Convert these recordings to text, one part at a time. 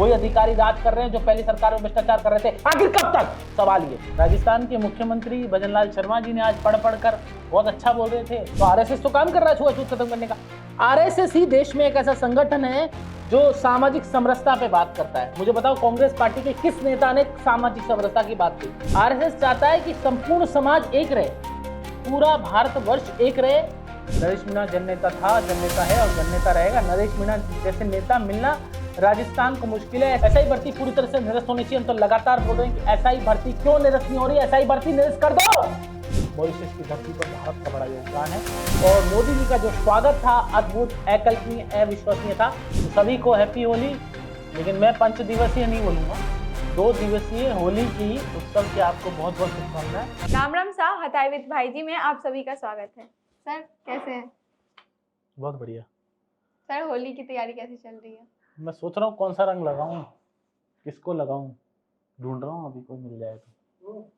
वही अधिकारी राज कर रहे हैं जो पहली सरकार में भ्रष्टाचार कर रहे थे। आखिर कब तक? सवाल ये। राजस्थान के मुख्यमंत्री भजनलाल शर्मा जी ने आज पढ़ कर बहुत अच्छा बोल रहे थे। तो आरएसएस तो काम कर रहा है छुआछूत खत्म करने का। आरएसएस ही देश में एक ऐसा संगठन है जो सामाजिक समरसता पे बात करता है। मुझे बताओ, कांग्रेस पार्टी के किस नेता ने सामाजिक समरसता की बात की? आरएसएस चाहता है कि संपूर्ण समाज एक रहे, पूरा भारतवर्ष एक रहे। नरेश मीणा जननेता था, जननेता है और जननेता रहेगा। नरेश मीणा जैसे नेता मिलना राजस्थान को मुश्किल है। एसआई भर्ती पूरी तरह से निरस्त होनी चाहिए। हम तो लगातार बोल रहे हैं कि एसआई भर्ती क्यों निरस्त नहीं हो रही? एसआई भर्ती निरस्त कर दो। मॉरिशस की धरती पर भारत का बड़ा योगदान है और मोदी जी का जो स्वागत था अद्भुत, अकल्पनीय, अविश्वसनीय था। तो सभी को हैप्पी होली। लेकिन मैं 5 दिवसीय नहीं बोलूंगा, 2 दिवसीय होली की उत्सव की आपको बहुत बहुत शुभकामनाएं। राम राम सा हताईविद भाई जी में आप सभी का स्वागत है। सर कैसे हैं? बहुत बढ़िया। सर होली की तैयारी कैसी चल रही है? मैं सोच रहा हूँ कौन सा रंग लगाऊं, किसको लगाऊं, ढूंढ रहा हूँ। अभी कोई मिल जाए तो।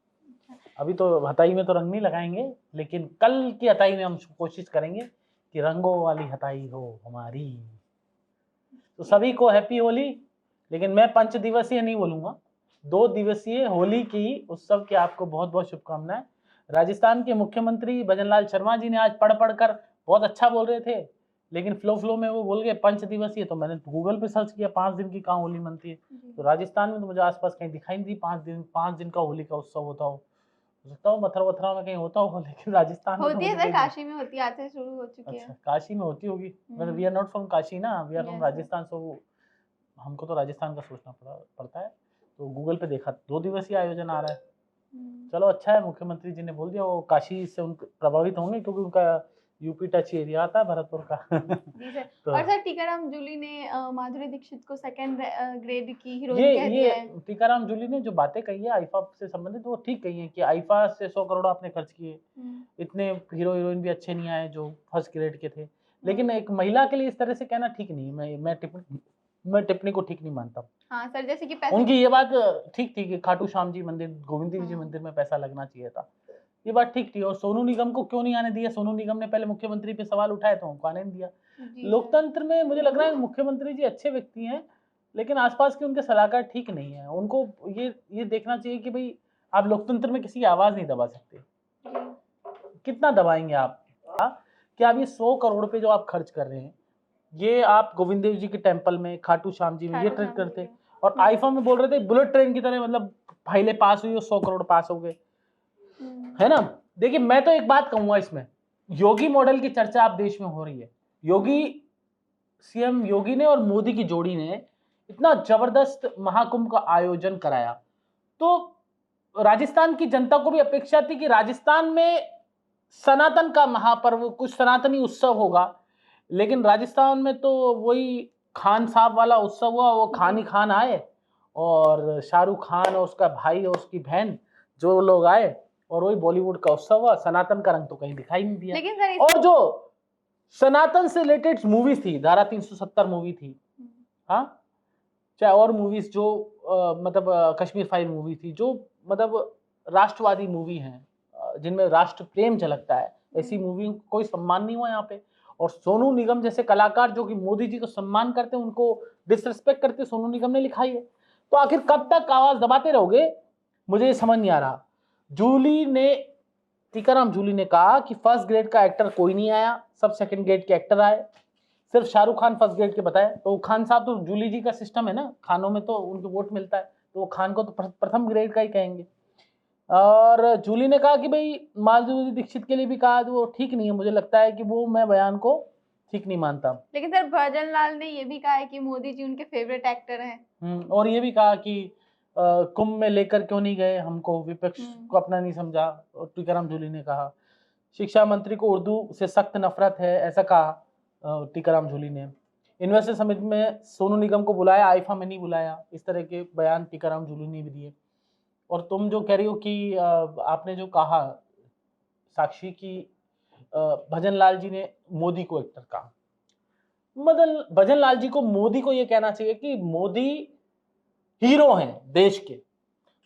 अभी तो हताई में तो रंग नहीं लगाएंगे, लेकिन कल की हताई में हम कोशिश करेंगे कि रंगों वाली हताई हो हमारी। तो सभी को हैप्पी होली। लेकिन मैं 5 दिवसीय नहीं बोलूंगा, 2 दिवसीय होली की उत्सव की आपको बहुत बहुत शुभकामनाएं। राजस्थान के मुख्यमंत्री भजनलाल शर्मा जी ने आज पढ़ कर बहुत अच्छा बोल रहे थे, लेकिन फ्लो में वो बोल गए 5 दिवसीय। तो मैंने गूगल पे सर्च किया 5 दिन की कहाँ होली मनती है। तो राजस्थान में तो मुझे आसपास कहीं दिखाई नहीं दी 5 दिन का होली का उत्सव होता हो सकता हो मथुरा वथुरा में कहीं होता हो, लेकिन राजस्थान में होती है सर, काशी में होती है, आज से शुरू हो चुकी है। अच्छा, काशी में होती होगी। मतलब we are not from Kashi ना, we are from Rajasthan. So हमको तो राजस्थान का सोचना पड़ता है। तो गूगल पे देखा 2 दिवसीय आयोजन आ रहा है। चलो अच्छा है, मुख्यमंत्री जी ने बोल दिया। वो काशी से उन प्रभावित होंगे क्योंकि उनका यूपी टच एरिया आता है भरतपुर का। जी सर। तो और सर टीकाराम जूली ने माधुरी दीक्षित को 2nd ग्रेड की हीरोइन कह दिया है। टीकाराम जूली ने जो बातें कही है आईफा से संबंधित, वो ठीक कही है कि आईफा से 100 करोड़ आपने खर्च किए, इतने हीरो हीरोइन भी अच्छे नहीं आए जो 1st ग्रेड के थे। लेकिन एक महिला के लिए इस तरह से कहना ठीक नहीं है। मैं टिप्पणी को ठीक नहीं मानता। हाँ सर, जैसे कि पैसे उनकी ये बात ठीक थी कि खाटू श्याम जी मंदिर, गोविंद देव जी मंदिर में पैसा लगना चाहिए था, ये बात ठीक थी। और सोनू निगम को क्यों नहीं आने दिया? सोनू निगम ने पहले मुख्यमंत्री पे सवाल उठाए तो उनको आने नहीं दिया। लोकतंत्र में मुझे लग रहा है मुख्यमंत्री जी अच्छे व्यक्ति हैं, लेकिन आसपास के उनके सलाहकार ठीक नहीं है। उनको ये देखना चाहिए कि भाई आप लोकतंत्र में किसी की आवाज नहीं दबा सकते। कितना दबाएंगे आप? क्या आप ये 100 करोड़ पे जो आप खर्च कर रहे हैं, ये आप गोविंद देव जी के टेम्पल में, खाटू श्याम जी में ये ट्रेड करते, और आईफा में बोल रहे थे बुलेट ट्रेन की तरह, मतलब फाइलें पास हुई और 100 करोड़ पास हो गए, है ना? देखिए मैं तो एक बात कहूंगा, इसमें योगी मॉडल की चर्चा आप देश में हो रही है। योगी, सीएम योगी ने और मोदी की जोड़ी ने इतना जबरदस्त महाकुंभ का आयोजन कराया, तो राजस्थान की जनता को भी अपेक्षा थी कि राजस्थान में सनातन का महापर्व, कुछ सनातनी उत्सव होगा। लेकिन राजस्थान में तो वही खान साहब वाला उत्सव हुआ। वो खान ही खान आए और शाहरुख खान और उसका भाई और उसकी बहन जो लोग आए, और वही बॉलीवुड का उत्सव हुआ। सनातन का रंग तो कहीं दिखाई नहीं दिया। लेकिन सर और जो सनातन से रिलेटेड मूवीज थी, धारा 370 मूवी थी, हाँ, चाहे और मूवीज जो मतलब कश्मीर फाइल मूवी थी, जो मतलब राष्ट्रवादी मूवी हैं, जिनमें राष्ट्र प्रेम झलकता है, ऐसी मूवी को कोई सम्मान नहीं हुआ यहाँ पे। और सोनू निगम जैसे कलाकार जो कि मोदी जी को सम्मान करते हैं, उनको डिसरिस्पेक्ट करते सोनू निगम ने लिखाई है। तो आखिर कब तक आवाज दबाते रहोगे? मुझे ये समझ नहीं आ रहा। टीकाराम जूली ने कहा कि 1st ग्रेड का एक्टर कोई नहीं आया, सब 2nd ग्रेड के एक्टर आए। सिर्फ शाहरुख खान 1st ग्रेड के बताए। तो खान साहब तो जूली जी का सिस्टम है ना, खानों में तो उनको वोट मिलता है, तो वो खान को तो प्रथम ग्रेड का ही कहेंगे। और जूली ने कहा कि भाई माधुरी दीक्षित के लिए भी कहा, वो ठीक नहीं है। मुझे लगता है कि वो, मैं बयान को ठीक नहीं मानता। लेकिन सर भजनलाल ने ये भी कहा है कि मोदी जी उनके फेवरेट एक्टर हैं। और ये भी कहा कि कुंभ में लेकर क्यों नहीं गए हमको, विपक्ष को अपना नहीं समझा। टीकाराम जूली ने कहा शिक्षा मंत्री को उर्दू से सख्त नफरत है, ऐसा कहा टीकाराम जूली ने। इन्वेस्टर समिट में सोनू निगम को बुलाया, आईफा में नहीं बुलाया, इस तरह के बयान टीकाराम जूली ने भी दिए। और तुम जो कह रही हो कि आपने जो कहा साक्षी की भजनलाल जी ने मोदी को एक्टर कहा, भजनलाल जी को मोदी को यह कहना चाहिए कि मोदी हीरो हैं देश के,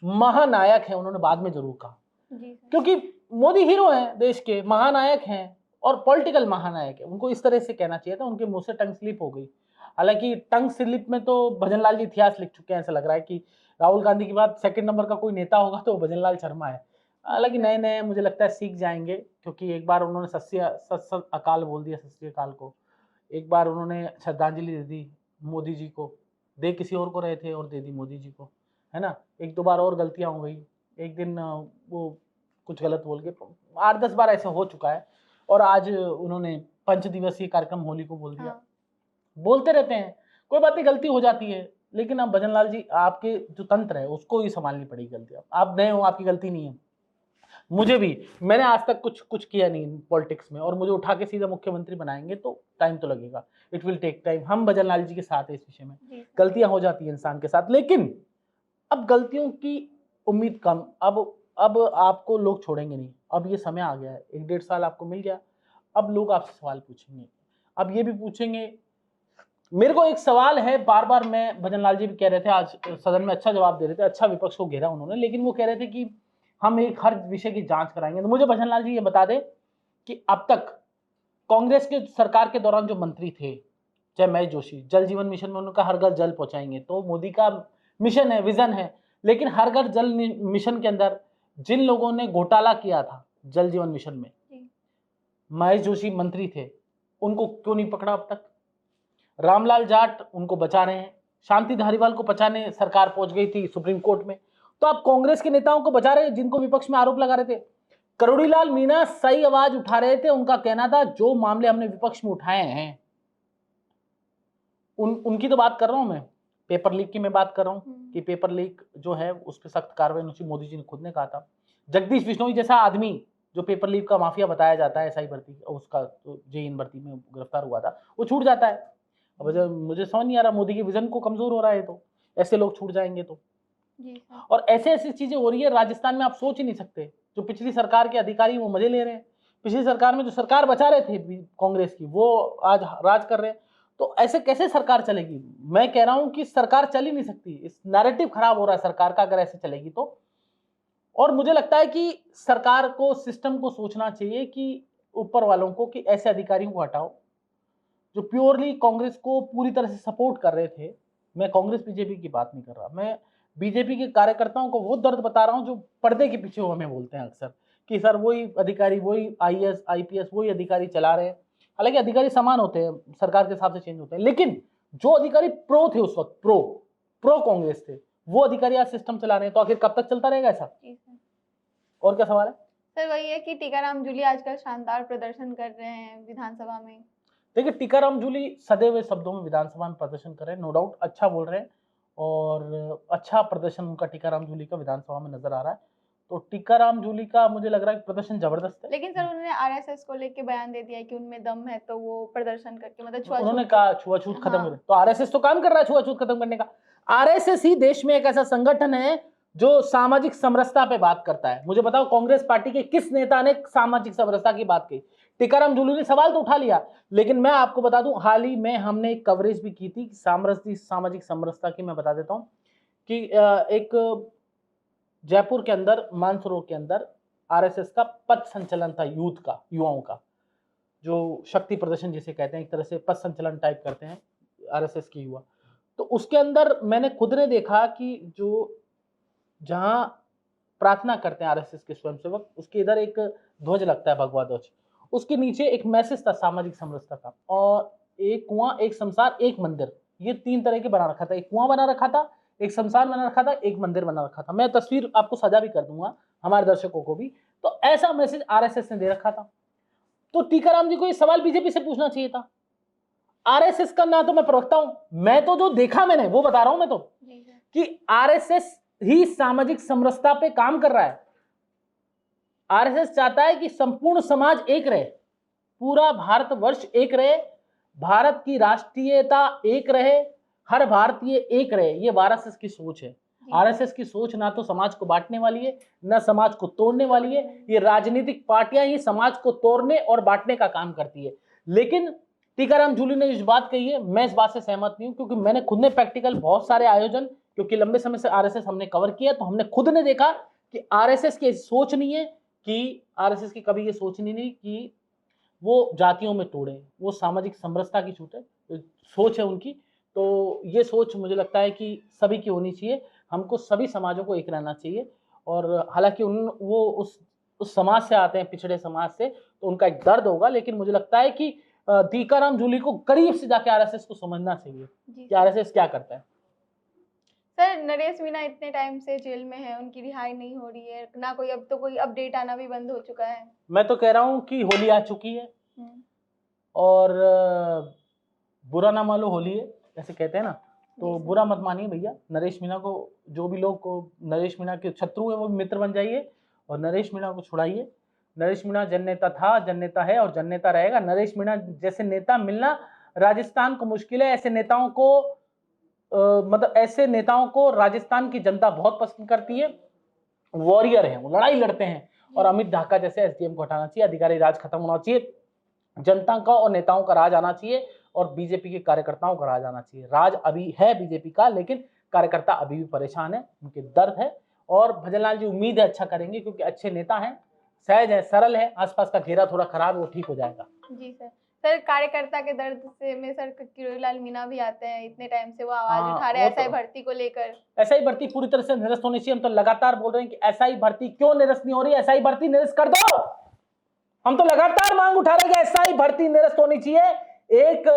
महानायक हैं। उन्होंने बाद में जरूर कहा, क्योंकि मोदी हीरो हैं देश के, महानायक हैं और पॉलिटिकल महानायक है। उनको इस तरह से कहना चाहिए था, उनके मुंह से टंग स्लिप हो गई। हालांकि टंग स्लिप में तो भजनलाल जी इतिहास लिख चुके हैं, ऐसा लग रहा है कि राहुल गांधी के बाद सेकंड नंबर का कोई नेता होगा तो भजनलाल शर्मा है। हालांकि नए नए मुझे लगता है सीख जाएंगे, क्योंकि एक बार उन्होंने सत अकाल बोल दिया, सत श्री अकाल को, एक बार उन्होंने श्रद्धांजलि दे दी मोदी जी को, दे किसी और को रहे थे और दे दी मोदी जी को, है ना। एक दो बार और गलतियां हो गई, एक दिन वो कुछ गलत बोल के, 8-10 बार ऐसा हो चुका है। और आज उन्होंने 5 दिवसीय कार्यक्रम होली को बोल दिया। हाँ। बोलते रहते हैं, कोई बात नहीं, गलती हो जाती है, लेकिन अब भजनलाल जी आपके जो तंत्र है उसको ही संभालनी पड़ेगी गलती। आप नए हो, आपकी गलती नहीं है, मुझे भी, मैंने आज तक कुछ किया नहीं पॉलिटिक्स में, और मुझे उठा के सीधा मुख्यमंत्री बनाएंगे तो टाइम तो लगेगा, इट विल टेक टाइम। हम भजनलाल जी के साथ है इस विषय में, गलतियां हो जाती है इंसान के साथ, लेकिन अब गलतियों की उम्मीद कम। अब आपको लोग छोड़ेंगे नहीं, अब ये समय आ गया है, 1-1.5 साल आपको मिल गया, अब लोग आपसे सवाल पूछेंगे। अब ये भी पूछेंगे, मेरे को एक सवाल है बार बार, मैं भजनलाल जी भी कह रहे थे आज सदन में, अच्छा जवाब दे रहे थे, अच्छा विपक्ष को घेरा उन्होंने, लेकिन वो कह रहे थे कि हम एक हर विषय की जांच कराएंगे। तो मुझे भजनलाल जी ये बता दें कि अब तक कांग्रेस के सरकार के दौरान जो मंत्री थे, चाहे महेश जोशी, जल जीवन मिशन में उनका हर घर जल पहुंचाएंगे, तो मोदी का मिशन है, विजन है, लेकिन हर घर जल मिशन के अंदर जिन लोगों ने घोटाला किया था जल जीवन मिशन में, महेश जोशी मंत्री थे, उनको क्यों नहीं पकड़ा अब तक? रामलाल जाट उनको बचा रहे हैं, शांति धारीवाल को बचाने सरकार पहुंच गई थी सुप्रीम कोर्ट में, तो आप कांग्रेस के नेताओं को बचा रहे हैं जिनको विपक्ष में आरोप लगा रहे थे। करोड़ीलाल मीणा सही आवाज उठा रहे थे, उनका कहना था जो मामले हमने विपक्ष में उठाए हैं, उनकी तो बात कर रहा हूं मैं, पेपर लीक की मैं बात कर रहा हूं कि पेपर लीक जो है उस पर सख्त कार्रवाई मोदी जी ने खुद ने कहा था। जगदीश बिश्नोई जैसा आदमी जो पेपर लीक का माफिया बताया जाता है, एसआई भर्ती उसका जेईई भर्ती में गिरफ्तार हुआ था, वो छूट जाता है। अब मुझे समझ नहीं आ रहा, मोदी के विजन को कमजोर हो रहा है, तो ऐसे लोग छूट जाएंगे तो। और ऐसे ऐसी चीजें हो रही है राजस्थान में, आप सोच ही नहीं सकते। जो पिछली सरकार के अधिकारी वो मजे ले रहे हैं, पिछली सरकार में जो सरकार बचा रहे थे कांग्रेस की, वो आज राज कर रहे हैं, तो ऐसे कैसे सरकार चलेगी? मैं कह रहा हूं कि सरकार चल ही नहीं सकती, इस नैरेटिव खराब हो रहा है सरकार का अगर ऐसे चलेगी तो। और मुझे लगता है कि सरकार को, सिस्टम को सोचना चाहिए कि ऊपर वालों को, कि ऐसे अधिकारियों को हटाओ जो प्योरली कांग्रेस को पूरी तरह से सपोर्ट कर रहे थे। मैं कांग्रेस बीजेपी की बात नहीं कर रहा, मैं बीजेपी के कार्यकर्ताओं को वो दर्द बता रहा हूं जो पर्दे के पीछे हमें बोलते हैं अक्सर कि सर वही अधिकारी, वही आईएएस आईपीएस वही अधिकारी चला रहे हैं। हालांकि अधिकारी समान होते हैं, सरकार के हिसाब से चेंज होते हैं, लेकिन जो अधिकारी प्रो थे उस वक्त, प्रो कांग्रेस थे, वो अधिकारी आज सिस्टम चला रहे हैं, तो आखिर कब तक चलता रहेगा ऐसा? और क्या सवाल है सर? वही है कि टीकाराम जूली आजकल शानदार प्रदर्शन कर रहे हैं विधानसभा में। देखिए, टीकाराम जूली सदे हुए शब्दों में विधानसभा में प्रदर्शन कर रहे हैं, नो डाउट अच्छा बोल रहे हैं, और अच्छा प्रदर्शन उनका टीकाराम जूली का विधानसभा में नजर आ रहा है। तो टीकाराम जूली का मुझे लग रहा है प्रदर्शन जबरदस्त है। लेकिन सर उन्होंने आरएसएस को लेके बयान दे दिया है कि उनमें दम है, तो वो प्रदर्शन करके मतलब उन्होंने कहा छुआछूत खत्म कर, तो आरएसएस तो काम कर रहा है छुआछूत खत्म करने का। आरएसएस ही देश में एक ऐसा संगठन है जो सामाजिक समरसता पे बात करता है। मुझे बताओ कांग्रेस पार्टी के किस नेता ने सामाजिक समरसता की बात की? टीकाराम जूली ने सवाल तो उठा लिया, लेकिन मैं आपको बता दूं, हाल ही में हमने एक कवरेज भी की थी सामाजिक समरसता की। मैं बता देता हूं कि एक जयपुर के अंदर, मानसरोवर के अंदर आरएसएस का पथ संचलन था, यूथ का, युवाओं का, जो शक्ति प्रदर्शन जिसे कहते हैं, एक तरह से पथ संचलन टाइप करते हैं आरएसएस के युवा। तो उसके अंदर मैंने खुद ने देखा कि जो जहां प्रार्थना करते हैं आरएसएस के स्वयंसेवक, उसके इधर एक ध्वज लगता है, भगवा ध्वज, उसके नीचे एक मैसेज था सामाजिक समरसता का, और एक कुआं, एक शमशान, एक मंदिर, ये 3 तरह के बना रखा था। एक कुआं बना रखा था, एक शमशान बना रखा था, एक मंदिर बना रखा था। मैं तस्वीर आपको सजा भी कर दूंगा, हमारे दर्शकों को भी। तो ऐसा मैसेज आरएसएस ने दे रखा था। तो टीकाराम जी को ये सवाल बीजेपी से पूछना चाहिए था। आरएसएस का ना तो मैं प्रवक्ता हूं, मैं तो जो देखा मैंने वो बता रहा हूं मैं तो, कि आरएसएस ही सामाजिक समरसता पे काम कर रहा है। आरएसएस चाहता है कि संपूर्ण समाज एक रहे, पूरा भारतवर्ष एक रहे, भारत की राष्ट्रीयता एक रहे, हर भारतीय एक रहे। ये आरएसएस की सोच है। आरएसएस की सोच ना तो समाज को बांटने वाली है, ना समाज को तोड़ने वाली है। ये राजनीतिक पार्टियां ही समाज को तोड़ने और बांटने का काम करती है। लेकिन टीकाराम जूली ने इस बात कही है, मैं इस बात से सहमत नहीं हूं, क्योंकि मैंने खुद ने प्रैक्टिकल बहुत सारे आयोजन, क्योंकि लंबे समय से आरएसएस हमने कवर किया, तो हमने खुद ने देखा कि आरएसएस की सोच नहीं है, कि आरएसएस की कभी ये सोच नहीं कि वो जातियों में तोड़े, वो सामाजिक समरसता की सोच है उनकी। तो ये सोच मुझे लगता है कि सभी की होनी चाहिए, हमको सभी समाजों को एक रहना चाहिए। और हालांकि वो उस समाज से आते हैं, पिछड़े समाज से, तो उनका एक दर्द होगा, लेकिन मुझे लगता है कि टीकाराम जूली को करीब से जाके आरएसएस को समझना चाहिए कि आरएसएस क्या करता है। सर, नरेश मीणा इतने टाइम से जेल में है, उनकी रिहाई नहीं हो रही है ना, कोई अब तो कोई अपडेट आना भी बंद हो चुका है। मैं तो कह रहा हूँ कि होली आ चुकी है और बुरा ना मानो होली है, ऐसे कहते हैं ना, तो बुरा मत मानिए भैया। नरेश मीणा को, जो भी लोग को नरेश मीणा के शत्रु है वो मित्र बन जाइए और नरेश मीणा को छुड़ाइए। नरेश मीणा जननेता था, जननेता है और जननेता रहेगा। नरेश मीणा जैसे नेता मिलना राजस्थान को मुश्किल है। ऐसे नेताओं को मतलब ऐसे नेताओं को राजस्थान की जनता बहुत पसंद करती है। वॉरियर हैं, वो लड़ाई लड़ते हैं। और अमित ढाका जैसे एसडीएम को हटाना चाहिए, अधिकारी राज खत्म होना चाहिए, जनता का और नेताओं का राज आना चाहिए और बीजेपी के कार्यकर्ताओं का राज आना चाहिए। राज अभी है बीजेपी का, लेकिन कार्यकर्ता अभी भी परेशान है, उनके दर्द है। और भजनलाल जी उम्मीद है अच्छा करेंगे, क्योंकि अच्छे नेता हैं, सहज है, सरल है, आसपास का घेरा थोड़ा खराब है, वो ठीक हो जाएगा। जी सर। सर, कार्यकर्ता के दर्द से में सर किरोड़ीलाल मीणा भी आते हैं, इतने टाइम से वो आवाज उठा रहे हैं एसआई भर्ती को लेकर। एसआई भर्ती पूरी तरह से निरस्त होनी चाहिए। हम तो लगातार बोल रहे हैं कि एसआई भर्ती क्यों निरस्त नहीं हो रही, एसआई भर्ती निरस्त कर दो। हम तो लगातार मांग उठा रहे हैं कि एसआई भर्ती निरस्त होनी चाहिए। एक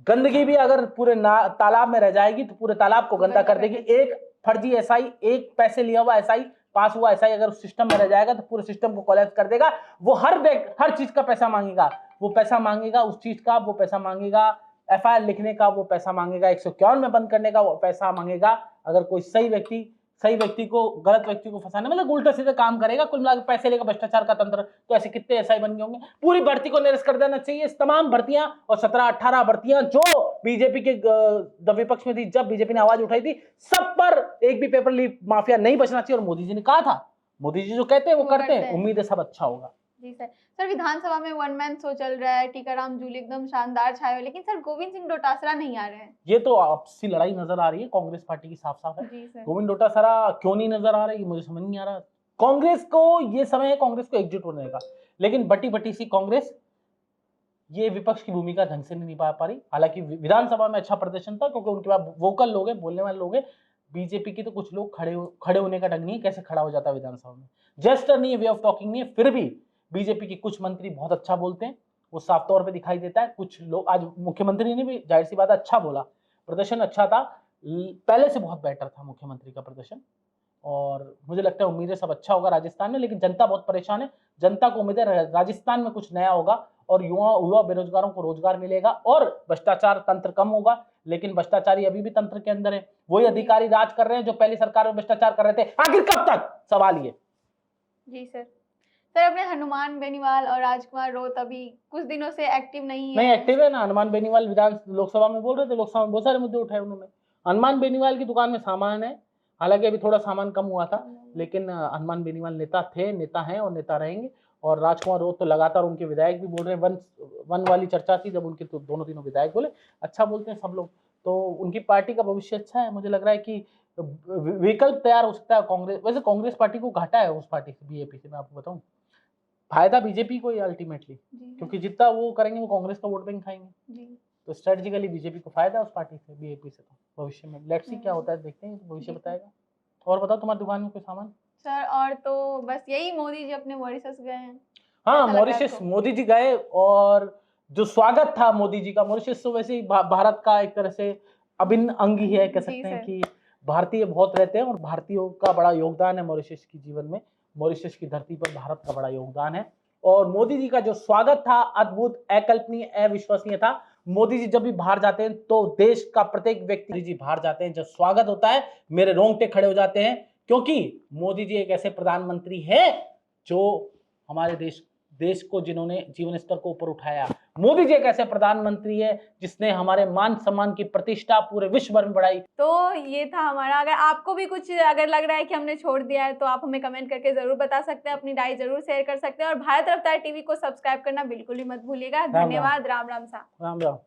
गंदगी भी अगर पूरे तालाब में रह जाएगी तो पूरे तालाब को गंदा कर देगी। एक फर्जी एसआई, एक पैसे लिया हुआ एसआई, पास हुआ एसआई अगर उस सिस्टम में रह जाएगा तो पूरे सिस्टम को कोलैप्स कर देगा। वो हर चीज का पैसा मांगेगा, वो पैसा मांगेगा उस चीज का, वो पैसा मांगेगा एफआईआर लिखने का, वो पैसा मांगेगा 151 में बंद करने का, वो पैसा मांगेगा। अगर कोई सही व्यक्ति को गलत व्यक्ति को फंसाने, मतलब उल्टा सीधा काम करेगा, कुल मिलाकर पैसे लेकर भ्रष्टाचार का तंत्र। तो ऐसे कितने एसआई बन गए होंगे। पूरी भर्ती को निरस्त कर देना चाहिए। इस तमाम भर्तियां और 17-18 भर्तियां जो बीजेपी के विपक्ष में थी, जब बीजेपी ने आवाज उठाई थी, सब पर एक भी पेपर लीक माफिया नहीं बचना चाहिए। और मोदी जी ने कहा था, मोदी जी जो कहते हैं वो करते हैं। उम्मीद है सब अच्छा होगा। जी सर। सर, विधानसभा में वन मैन शो चल रहा है, टीकाराम जूली एकदम शानदार छाए हुए, लेकिन सर गोविंद सिंह डोटासरा नहीं आ रहे हैं। ये तो आपसी लड़ाई नजर आ रही है कांग्रेस पार्टी की, साफ साफ है। गोविंद डोटासरा क्यों नहीं नजर आ रही, मुझे समझ नहीं आ रहा। कांग्रेस को ये समय है कांग्रेस को एकजुट होने का, लेकिन बटी सी कांग्रेस ये विपक्ष की भूमिका ढंग से नहीं निभा पा रही। हालांकि विधानसभा में अच्छा प्रदर्शन था, क्योंकि उनके पास वोकल लोग हैं, बोलने वाले लोग हैं। बीजेपी की तो कुछ लोग खड़े होने का ढंग नहीं है, कैसे खड़ा हो जाता है विधानसभा में, जेस्टर नहीं है, वे ऑफ टॉकिंग नहीं है। फिर भी बीजेपी के कुछ मंत्री बहुत अच्छा बोलते हैं, वो साफ तौर पे दिखाई देता है। कुछ लोग, आज मुख्यमंत्री ने भी जाहिर सी बात अच्छा बोला, प्रदर्शन अच्छा था, पहले से बहुत बेटर था मुख्यमंत्री का प्रदर्शन। और मुझे लगता है उम्मीदें सब अच्छा होगा राजस्थान में, लेकिन जनता बहुत परेशान है। जनता को उम्मीद है राजस्थान में कुछ नया होगा और युवा बेरोजगारों को रोजगार मिलेगा और भ्रष्टाचार तंत्र कम होगा। लेकिन भ्रष्टाचारी अभी भी तंत्र के अंदर है, वही अधिकारी राज कर रहे हैं जो पहली सरकार में भ्रष्टाचार कर रहे थे। आखिर कब तक, सवाल ये। जी सर। सर, अपने हनुमान बेनीवाल और राजकुमार रोत अभी कुछ दिनों से एक्टिव नहीं है। नहीं एक्टिव है ना। हनुमान बेनीवाल लोकसभा में बोल रहे थे, लोकसभा में बहुत सारे मुद्दे उठाए उन्होंने। हनुमान बेनीवाल की दुकान में सामान है, हालांकि अभी थोड़ा सामान कम हुआ था, लेकिन हनुमान बेनीवाल नेता थे, नेता हैं और नेता रहेंगे। और राजकुमार रोत तो लगातार उनके विधायक भी बोल रहे हैं, वन वाली चर्चा थी जब उनके, तो दोनों तीनों विधायक बोले, अच्छा बोलते हैं सब लोग, तो उनकी पार्टी का भविष्य अच्छा है। मुझे लग रहा है कि विकल्प तैयार हो सकता है कांग्रेस। वैसे कांग्रेस पार्टी को घाटा है उस पार्टी से, बीजेपी से, मैं आपको बताऊं, फायदा बीजेपी को ही अल्टीमेटली, क्योंकि जितना वो करेंगे वो कांग्रेस का वोट बैंक खाएंगे। तो स्ट्रेटेजिकली बीजेपी को फायदा है उस पार्टी से, बीजेपी से। तो भविष्य में लेट्स सी क्या होता है, देखते हैं, भविष्य बताएगा। और बताओ तुम्हारी दुकान में कोई सामान? सर, और तो बस यही, मोदी जी अपने मॉरिशस गए हैं। हाँ, मॉरिशस मोदी जी गए, और जो स्वागत था मोदी जी का, मॉरिशस तो वैसे ही भारत का एक तरह से अभिन्न अंग ही है, कह सकते हैं कि भारतीय बहुत रहते हैं और भारतीयों का बड़ा योगदान है मॉरिशस की जीवन में। मॉरिशस की धरती पर भारत का बड़ा योगदान है, और मोदी जी का जो स्वागत था अद्भुत, अकल्पनीय, अविश्वसनीय था। मोदी जी जब भी बाहर जाते हैं तो देश का प्रत्येक व्यक्ति जी बाहर जाते हैं, जब स्वागत होता है मेरे रोंगटे खड़े हो जाते हैं, क्योंकि मोदी जी एक ऐसे प्रधानमंत्री हैं जो हमारे देश को, जिन्होंने जीवन स्तर को ऊपर उठाया। मोदी जी एक ऐसे प्रधानमंत्री है जिसने हमारे मान सम्मान की प्रतिष्ठा पूरे विश्व भर में बढ़ाई। तो ये था हमारा। अगर आपको भी कुछ अगर लग रहा है कि हमने छोड़ दिया है तो आप हमें कमेंट करके जरूर बता सकते हैं, अपनी राय जरूर शेयर कर सकते हैं, और भारत रफ्तार टीवी को सब्सक्राइब करना बिल्कुल ही मत भूलिएगा। धन्यवाद। राम राम सा। राम राम।